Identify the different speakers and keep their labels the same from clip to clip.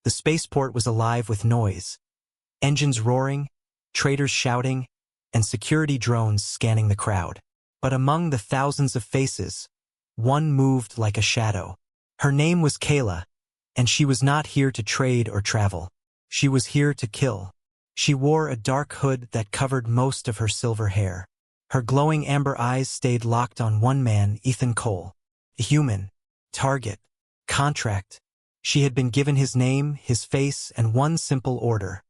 Speaker 1: The spaceport was alive with noise. Engines roaring, traders shouting, and security drones scanning the crowd. But among the thousands of faces, one moved like a shadow. Her name was Kayla, and she was not here to trade or travel. She was here to kill. She wore a dark hood that covered most of her silver hair. Her glowing amber eyes stayed locked on one man, Ethan Cole. A human. Target. Contract. She had been given his name, his face, and one simple order.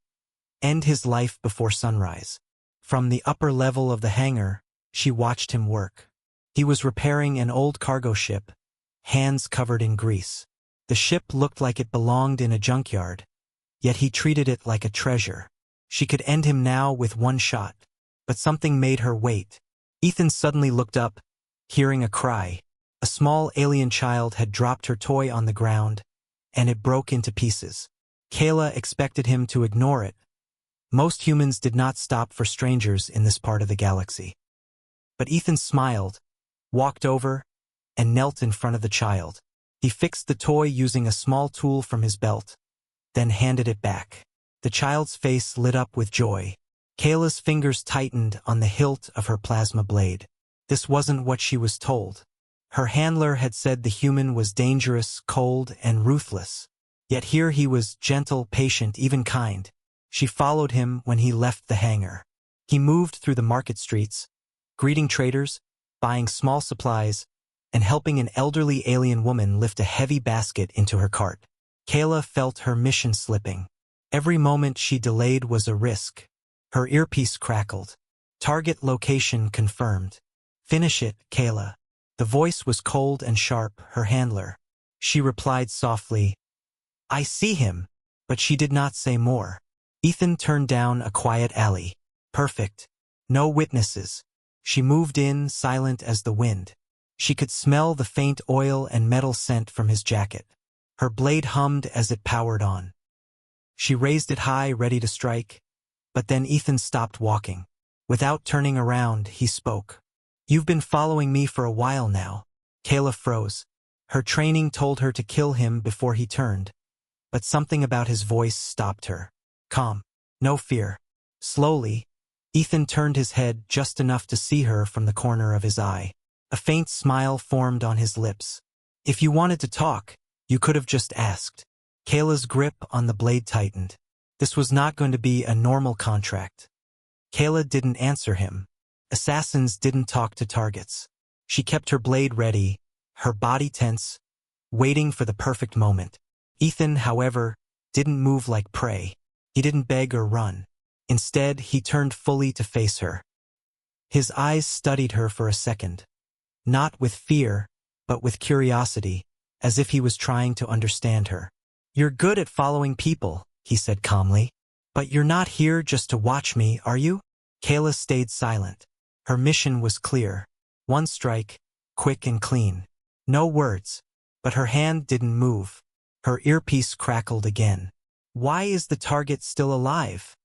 Speaker 1: End his life before sunrise. From the upper level of the hangar, she watched him work. He was repairing an old cargo ship, hands covered in grease. The ship looked like it belonged in a junkyard, yet he treated it like a treasure. She could end him now with one shot, but something made her wait. Ethan suddenly looked up, hearing a cry. A small alien child had dropped her toy on the ground, and it broke into pieces. Kayla expected him to ignore it. Most humans did not stop for strangers in this part of the galaxy. But Ethan smiled, walked over, and knelt in front of the child. He fixed the toy using a small tool from his belt, then handed it back. The child's face lit up with joy. Kayla's fingers tightened on the hilt of her plasma blade. This wasn't what she was told. Her handler had said the human was dangerous, cold, and ruthless. Yet here he was gentle, patient, even kind. She followed him when he left the hangar. He moved through the market streets, greeting traders, buying small supplies, and helping an elderly alien woman lift a heavy basket into her cart. Kayla felt her mission slipping. Every moment she delayed was a risk. Her earpiece crackled. Target location confirmed. Finish it, Kayla. The voice was cold and sharp, her handler. She replied softly, I see him, but she did not say more. Ethan turned down a quiet alley. Perfect. No witnesses. She moved in, silent as the wind. She could smell the faint oil and metal scent from his jacket. Her blade hummed as it powered on. She raised it high, ready to strike, but then Ethan stopped walking. Without turning around, he spoke. You've been following me for a while now. Kayla froze. Her training told her to kill him before he turned, but something about his voice stopped her. Calm. No fear. Slowly, Ethan turned his head just enough to see her from the corner of his eye. A faint smile formed on his lips. If you wanted to talk, you could have just asked. Kayla's grip on the blade tightened. This was not going to be a normal contract. Kayla didn't answer him. Assassins didn't talk to targets. She kept her blade ready, her body tense, waiting for the perfect moment. Ethan, however, didn't move like prey. He didn't beg or run. Instead, he turned fully to face her. His eyes studied her for a second. Not with fear, but with curiosity, as if he was trying to understand her. You're good at following people, he said calmly. But you're not here just to watch me, are you? Kayla stayed silent. Her mission was clear. One strike, quick and clean. No words, but her hand didn't move. Her earpiece crackled again. Why is the target still alive?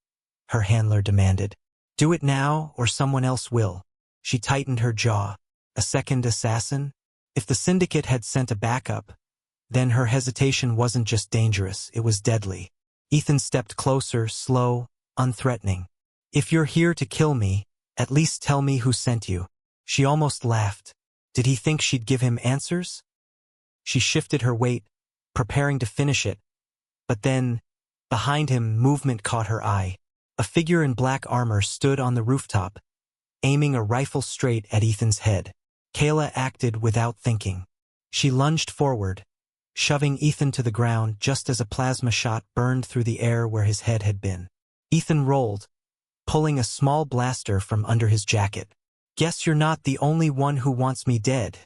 Speaker 1: Her handler demanded. Do it now, or someone else will. She tightened her jaw. A second assassin? If the syndicate had sent a backup, then her hesitation wasn't just dangerous, it was deadly. Ethan stepped closer, slow, unthreatening. If you're here to kill me, at least tell me who sent you. She almost laughed. Did he think she'd give him answers? She shifted her weight, preparing to finish it. But then, behind him, movement caught her eye. A figure in black armor stood on the rooftop, aiming a rifle straight at Ethan's head. Kayla acted without thinking. She lunged forward, shoving Ethan to the ground just as a plasma shot burned through the air where his head had been. Ethan rolled, pulling a small blaster from under his jacket. Guess you're not the only one who wants me dead,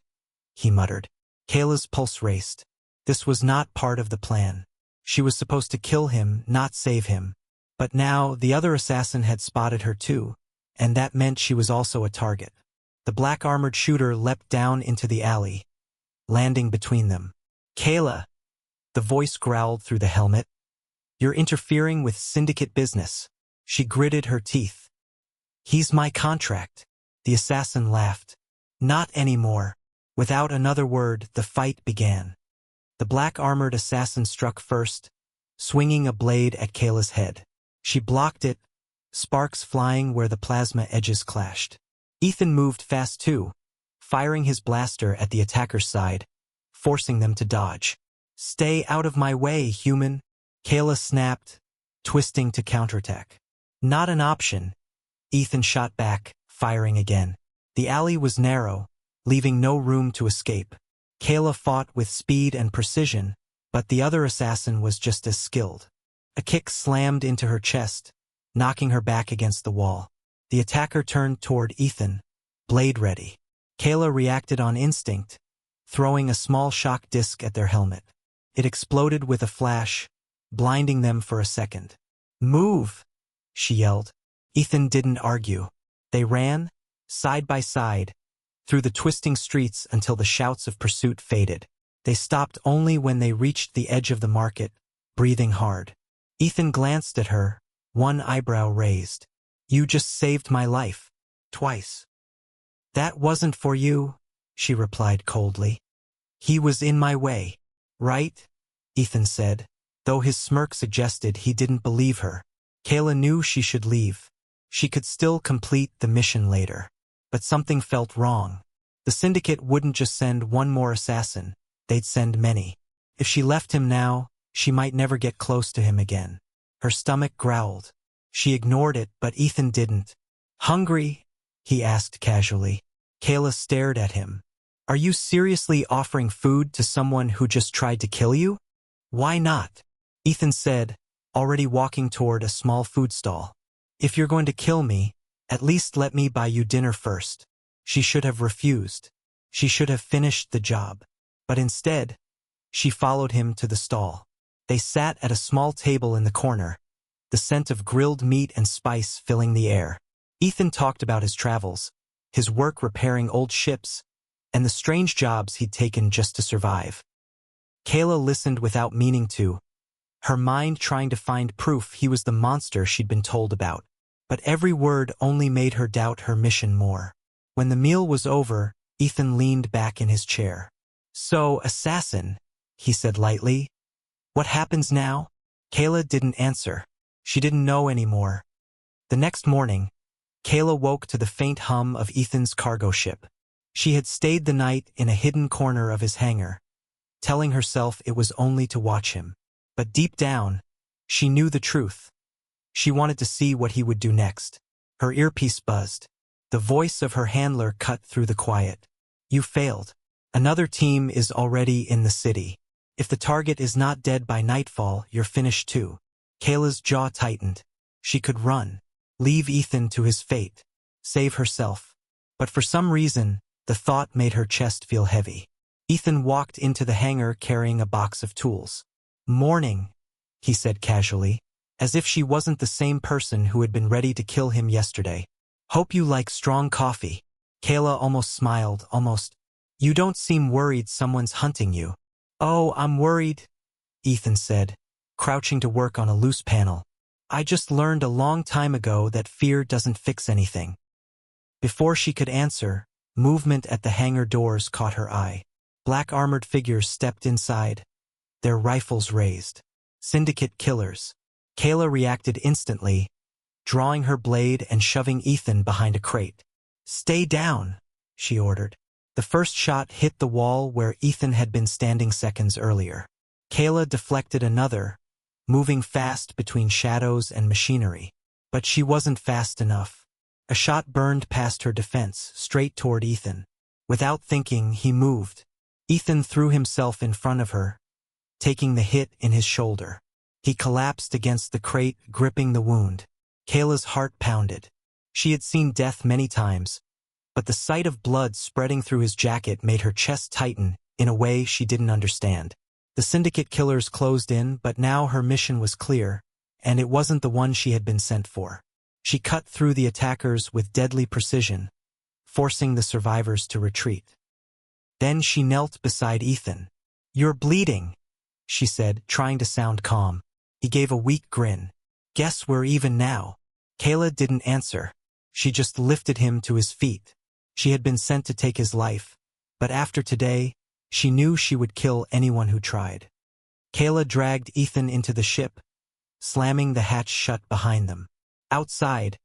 Speaker 1: he muttered. Kayla's pulse raced. This was not part of the plan. She was supposed to kill him, not save him. But now the other assassin had spotted her too, and that meant she was also a target. The black-armored shooter leapt down into the alley, landing between them. Kayla, the voice growled through the helmet. You're interfering with syndicate business. She gritted her teeth. He's my contract. The assassin laughed. Not anymore. Without another word, the fight began. The black-armored assassin struck first, swinging a blade at Kayla's head. She blocked it, sparks flying where the plasma edges clashed. Ethan moved fast too, firing his blaster at the attacker's side, forcing them to dodge. "Stay out of my way, human," Kayla snapped, twisting to counterattack. "Not an option." Ethan shot back, firing again. The alley was narrow, leaving no room to escape. Kayla fought with speed and precision, but the other assassin was just as skilled. A kick slammed into her chest, knocking her back against the wall. The attacker turned toward Ethan, blade ready. Kayla reacted on instinct, throwing a small shock disc at their helmet. It exploded with a flash, blinding them for a second. "Move!" she yelled. Ethan didn't argue. They ran, side by side, through the twisting streets until the shouts of pursuit faded. They stopped only when they reached the edge of the market, breathing hard. Ethan glanced at her, one eyebrow raised. "You just saved my life. Twice." "That wasn't for you," she replied coldly. "He was in my way." "Right?" Ethan said, though his smirk suggested he didn't believe her. Kayla knew she should leave. She could still complete the mission later. But something felt wrong. The syndicate wouldn't just send one more assassin, they'd send many. If she left him now, she might never get close to him again. Her stomach growled. She ignored it, but Ethan didn't. "Hungry?" he asked casually. Kayla stared at him. "Are you seriously offering food to someone who just tried to kill you?" "Why not?" Ethan said, already walking toward a small food stall. "If you're going to kill me, at least let me buy you dinner first." She should have refused. She should have finished the job. But instead, she followed him to the stall. They sat at a small table in the corner, the scent of grilled meat and spice filling the air. Ethan talked about his travels, his work repairing old ships, and the strange jobs he'd taken just to survive. Kayla listened without meaning to, her mind trying to find proof he was the monster she'd been told about. But every word only made her doubt her mission more. When the meal was over, Ethan leaned back in his chair. "So, assassin," he said lightly. "What happens now?" Kayla didn't answer. She didn't know anymore. The next morning, Kayla woke to the faint hum of Ethan's cargo ship. She had stayed the night in a hidden corner of his hangar, telling herself it was only to watch him. But deep down, she knew the truth. She wanted to see what he would do next. Her earpiece buzzed. The voice of her handler cut through the quiet. "You failed. Another team is already in the city. If the target is not dead by nightfall, you're finished too." Kayla's jaw tightened. She could run, leave Ethan to his fate, save herself. But for some reason, the thought made her chest feel heavy. Ethan walked into the hangar carrying a box of tools. "Morning," he said casually, as if she wasn't the same person who had been ready to kill him yesterday. "Hope you like strong coffee." Kayla almost smiled, almost. "You don't seem worried someone's hunting you." "Oh, I'm worried," Ethan said, crouching to work on a loose panel. "I just learned a long time ago that fear doesn't fix anything." Before she could answer, movement at the hangar doors caught her eye. Black armored figures stepped inside, their rifles raised. Syndicate killers. Kayla reacted instantly, drawing her blade and shoving Ethan behind a crate. "Stay down," she ordered. The first shot hit the wall where Ethan had been standing seconds earlier. Kayla deflected another, moving fast between shadows and machinery. But she wasn't fast enough. A shot burned past her defense, straight toward Ethan. Without thinking, he moved. Ethan threw himself in front of her, taking the hit in his shoulder. He collapsed against the crate, gripping the wound. Kayla's heart pounded. She had seen death many times, but the sight of blood spreading through his jacket made her chest tighten in a way she didn't understand. The syndicate killers closed in, but now her mission was clear, and it wasn't the one she had been sent for. She cut through the attackers with deadly precision, forcing the survivors to retreat. Then she knelt beside Ethan. "You're bleeding," she said, trying to sound calm. He gave a weak grin. "Guess we're even now." Kayla didn't answer. She just lifted him to his feet. She had been sent to take his life, but after today, she knew she would kill anyone who tried. Kayla dragged Ethan into the ship, slamming the hatch shut behind them. Outside,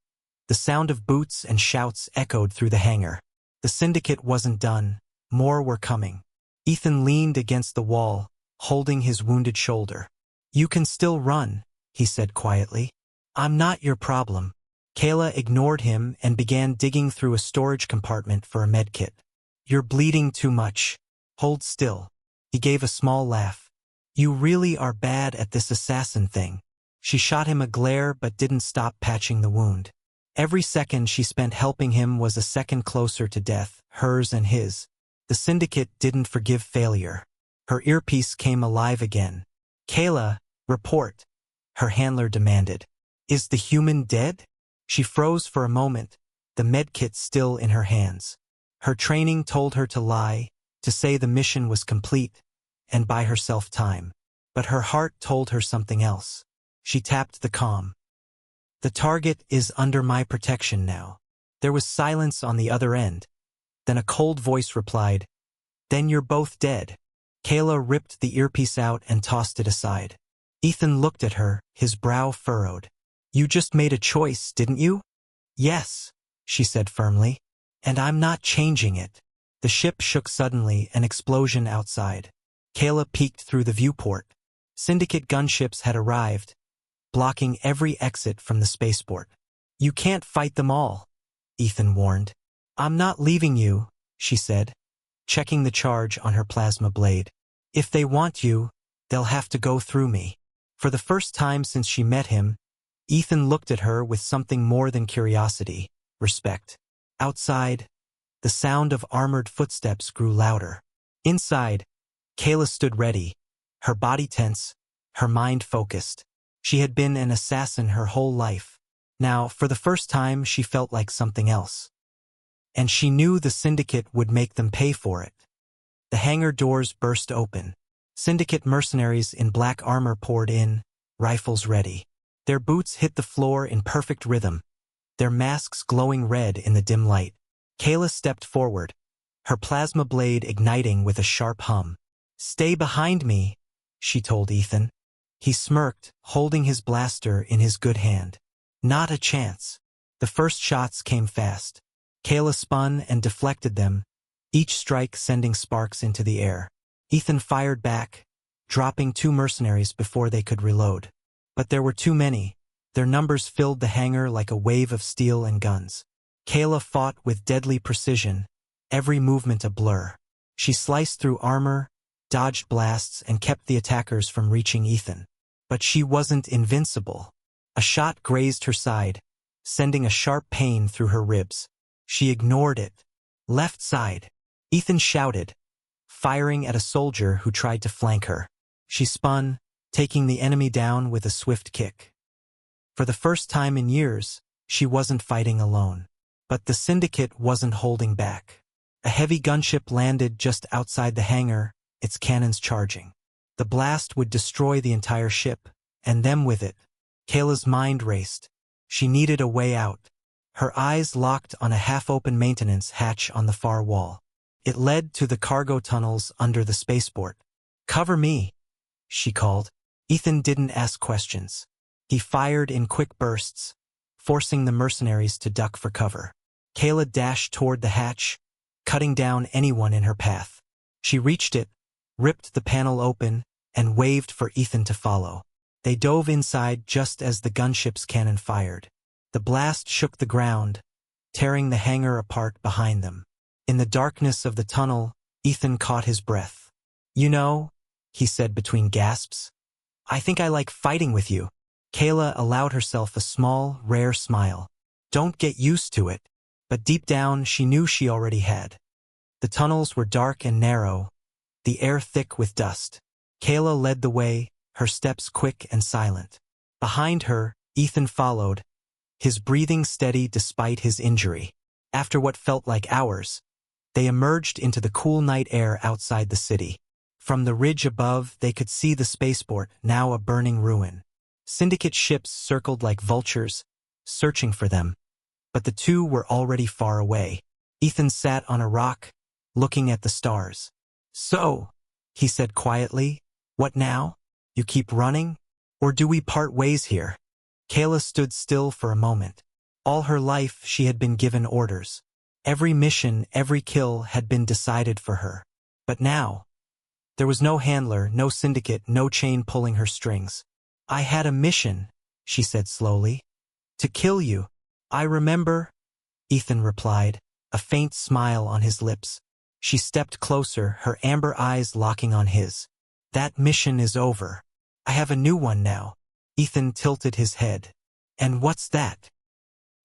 Speaker 1: the sound of boots and shouts echoed through the hangar. The syndicate wasn't done. More were coming. Ethan leaned against the wall, holding his wounded shoulder. "You can still run," he said quietly. "I'm not your problem." Kayla ignored him and began digging through a storage compartment for a medkit. "You're bleeding too much. Hold still." He gave a small laugh. "You really are bad at this assassin thing." She shot him a glare but didn't stop patching the wound. Every second she spent helping him was a second closer to death, hers and his. The syndicate didn't forgive failure. Her earpiece came alive again. "Kayla, report," her handler demanded. "Is the human dead?" She froze for a moment, the medkit still in her hands. Her training told her to lie, to say the mission was complete, and buy herself time. But her heart told her something else. She tapped the comm. "The target is under my protection now." There was silence on the other end. Then a cold voice replied, "Then you're both dead." Kayla ripped the earpiece out and tossed it aside. Ethan looked at her, his brow furrowed. "You just made a choice, didn't you?" "Yes," she said firmly. "And I'm not changing it." The ship shook suddenly, an explosion outside. Kayla peeked through the viewport. Syndicate gunships had arrived, blocking every exit from the spaceport. "You can't fight them all," Ethan warned. "I'm not leaving you," she said, checking the charge on her plasma blade. "If they want you, they'll have to go through me." For the first time since she met him, Ethan looked at her with something more than curiosity, respect. Outside, the sound of armored footsteps grew louder. Inside, Kayla stood ready, her body tense, her mind focused. She had been an assassin her whole life. Now, for the first time, she felt like something else. And she knew the syndicate would make them pay for it. The hangar doors burst open. Syndicate mercenaries in black armor poured in, rifles ready. Their boots hit the floor in perfect rhythm, their masks glowing red in the dim light. Kayla stepped forward, her plasma blade igniting with a sharp hum. "Stay behind me," she told Ethan. He smirked, holding his blaster in his good hand. "Not a chance." The first shots came fast. Kayla spun and deflected them, each strike sending sparks into the air. Ethan fired back, dropping 2 mercenaries before they could reload. But there were too many. Their numbers filled the hangar like a wave of steel and guns. Kayla fought with deadly precision, every movement a blur. She sliced through armor, dodged blasts, and kept the attackers from reaching Ethan. But she wasn't invincible. A shot grazed her side, sending a sharp pain through her ribs. She ignored it. "Left side," Ethan shouted, firing at a soldier who tried to flank her. She spun, taking the enemy down with a swift kick. For the first time in years, she wasn't fighting alone. But the syndicate wasn't holding back. A heavy gunship landed just outside the hangar, its cannons charging. The blast would destroy the entire ship, and them with it. Kayla's mind raced. She needed a way out. Her eyes locked on a half-open maintenance hatch on the far wall. It led to the cargo tunnels under the spaceport. "Cover me," she called. Ethan didn't ask questions. He fired in quick bursts, forcing the mercenaries to duck for cover. Kayla dashed toward the hatch, cutting down anyone in her path. She reached it, ripped the panel open, and waved for Ethan to follow. They dove inside just as the gunship's cannon fired. The blast shook the ground, tearing the hangar apart behind them. In the darkness of the tunnel, Ethan caught his breath. "You know," he said between gasps, "I think I like fighting with you." Kayla allowed herself a small, rare smile. Don't get used to it. But deep down, she knew she already had. The tunnels were dark and narrow, the air thick with dust. Kayla led the way, her steps quick and silent. Behind her, Ethan followed, his breathing steady despite his injury. After what felt like hours, they emerged into the cool night air outside the city. From the ridge above, they could see the spaceport, now a burning ruin. Syndicate ships circled like vultures, searching for them. But the two were already far away. Ethan sat on a rock, looking at the stars. "So," he said quietly, "what now?" You keep running? Or do we part ways here? Kayla stood still for a moment. All her life she had been given orders. Every mission, every kill had been decided for her. But now, there was no handler, no syndicate, no chain pulling her strings. I had a mission, she said slowly. To kill you. I remember, Ethan replied, a faint smile on his lips. She stepped closer, her amber eyes locking on his. That mission is over. I have a new one now. Ethan tilted his head. And what's that?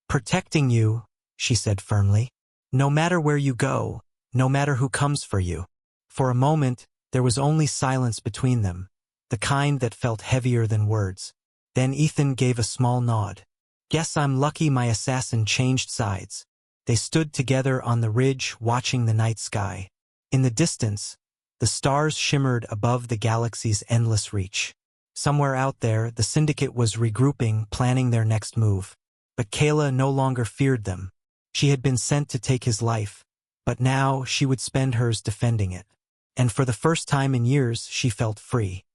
Speaker 1: Protecting you, she said firmly. No matter where you go, no matter who comes for you. For a moment, there was only silence between them, the kind that felt heavier than words. Then Ethan gave a small nod. Guess I'm lucky my assassin changed sides. They stood together on the ridge, watching the night sky. In the distance, the stars shimmered above the galaxy's endless reach. Somewhere out there, the syndicate was regrouping, planning their next move. But Kayla no longer feared them. She had been sent to take his life, but now she would spend hers defending it. And for the first time in years, she felt free.